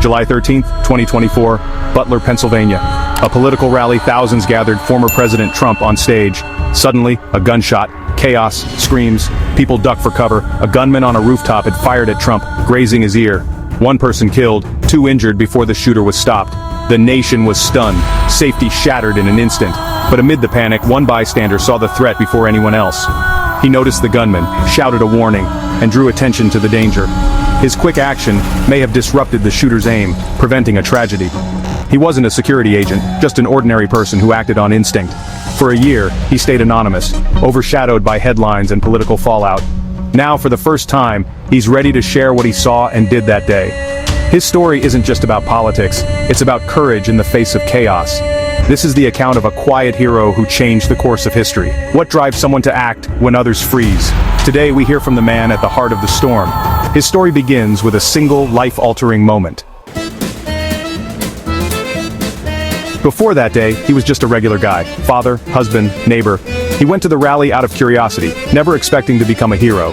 July 13, 2024, Butler, Pennsylvania. A political rally, thousands gathered, former President Trump on stage. Suddenly, a gunshot, chaos, screams, people duck for cover. A gunman on a rooftop had fired at Trump, grazing his ear. One person killed, two injured before the shooter was stopped. The nation was stunned, safety shattered in an instant. But amid the panic, one bystander saw the threat before anyone else. He noticed the gunman, shouted a warning, and drew attention to the danger. His quick action may have disrupted the shooter's aim, preventing a tragedy. He wasn't a security agent, just an ordinary person who acted on instinct. For a year, he stayed anonymous, overshadowed by headlines and political fallout. Now, for the first time, he's ready to share what he saw and did that day. His story isn't just about politics, it's about courage in the face of chaos. This is the account of a quiet hero who changed the course of history. What drives someone to act when others freeze? Today we hear from the man at the heart of the storm. His story begins with a single, life-altering moment. Before that day, he was just a regular guy. Father, husband, neighbor. He went to the rally out of curiosity, never expecting to become a hero.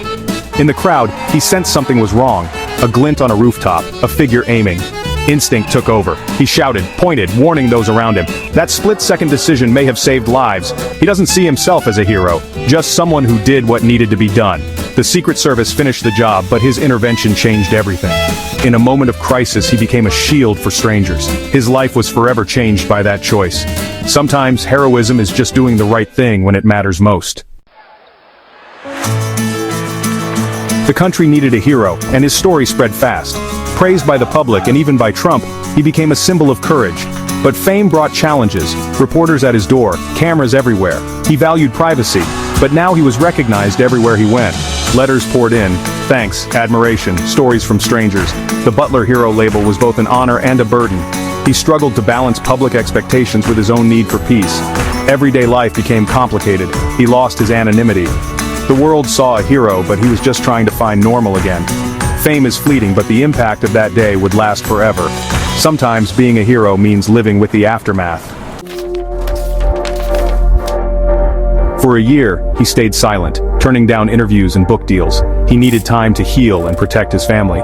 In the crowd, he sensed something was wrong. A glint on a rooftop, a figure aiming. Instinct took over. He shouted, pointed, warning those around him. That split-second decision may have saved lives. He doesn't see himself as a hero, just someone who did what needed to be done. The Secret Service finished the job, but his intervention changed everything. In a moment of crisis, he became a shield for strangers. His life was forever changed by that choice. Sometimes heroism is just doing the right thing when it matters most. The country needed a hero, and his story spread fast. Praised by the public and even by Trump, he became a symbol of courage. But fame brought challenges, reporters at his door, cameras everywhere. He valued privacy, but now he was recognized everywhere he went. Letters poured in, thanks, admiration, stories from strangers. The Butler hero label was both an honor and a burden. He struggled to balance public expectations with his own need for peace. Everyday life became complicated. He lost his anonymity. The world saw a hero, but he was just trying to find normal again. Fame is fleeting, but the impact of that day would last forever. Sometimes being a hero means living with the aftermath. For a year, he stayed silent, turning down interviews and book deals. He needed time to heal and protect his family.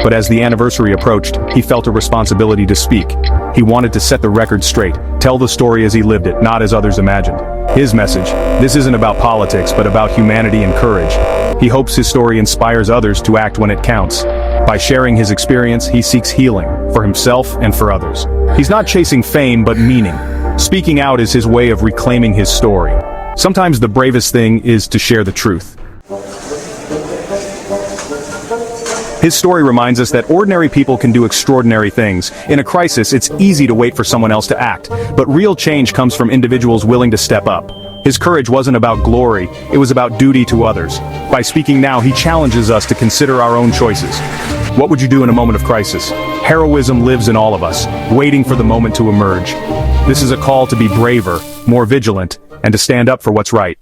But as the anniversary approached, he felt a responsibility to speak. He wanted to set the record straight, tell the story as he lived it, not as others imagined. His message: this isn't about politics, but about humanity and courage. He hopes his story inspires others to act when it counts. By sharing his experience, he seeks healing, for himself and for others. He's not chasing fame, but meaning. Speaking out is his way of reclaiming his story. Sometimes the bravest thing is to share the truth. His story reminds us that ordinary people can do extraordinary things. In a crisis, it's easy to wait for someone else to act, but real change comes from individuals willing to step up. His courage wasn't about glory, it was about duty to others. By speaking now, he challenges us to consider our own choices. What would you do in a moment of crisis? Heroism lives in all of us, waiting for the moment to emerge. This is a call to be braver, more vigilant, and to stand up for what's right.